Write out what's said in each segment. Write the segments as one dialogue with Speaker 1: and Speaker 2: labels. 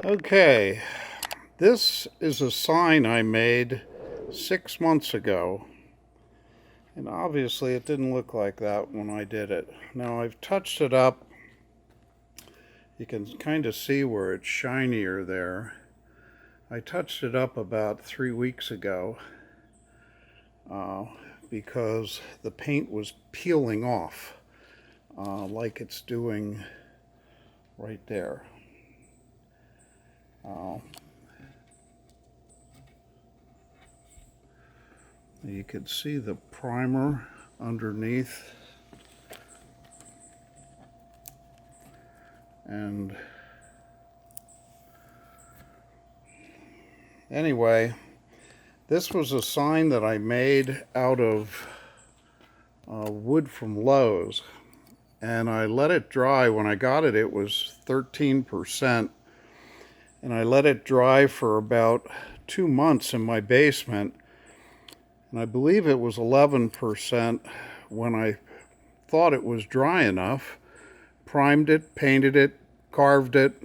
Speaker 1: Okay, this is a sign I made 6 months ago, and obviously it didn't look like that when I did it. Now I've touched it up. You can kind of see where it's shinier there. I touched it up about 3 weeks ago uh, because the paint was peeling off like it's doing right there. Uh, You can see the primer underneath, and anyway, this was a sign that I made out of wood from Lowe's, and I let it dry. When I got it, it was 13%, and I let it dry for about 2 months in my basement, and I believe it was 11% when I thought it was dry enough. Primed it, painted it, carved it,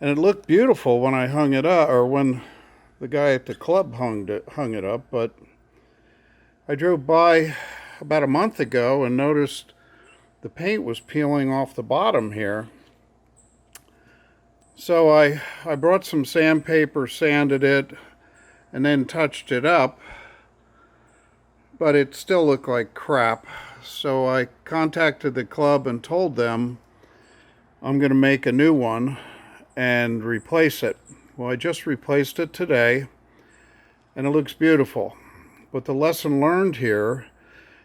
Speaker 1: and it looked beautiful when I hung it up, or when the guy at the club hung it up. But I drove by about a month ago and noticed the paint was peeling off the bottom here. So I brought some sandpaper, sanded it, and then touched it up, but it still looked like crap. So I contacted the club and told them I'm going to make a new one and replace it. Well, I just replaced it today, and it looks beautiful. But the lesson learned here,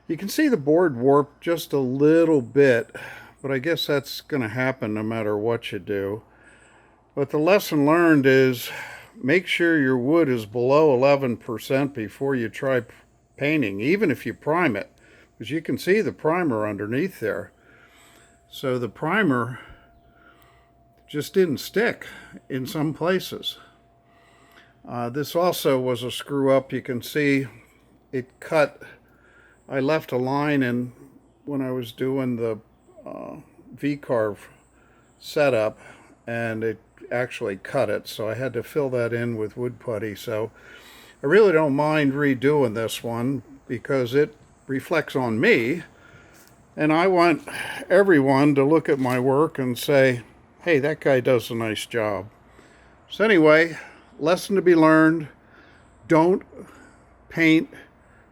Speaker 1: you can see the board warped just a little bit, but I guess that's going to happen no matter what you do. But the lesson learned is make sure your wood is below 11% before you try painting, even if you prime it, because you can see the primer underneath there. So the primer just didn't stick in some places. This also was a screw up. You can see it cut. I left a line in when I was doing the V-carve setup, and it actually cut it, so I had to fill that in with wood putty. So I really don't mind redoing this one because it reflects on me, and I want everyone to look at my work and say, hey, that guy does a nice job. So anyway, lesson to be learned: don't paint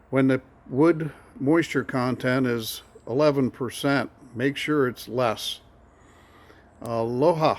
Speaker 1: when the wood moisture content is 11%. Make sure it's less. Aloha.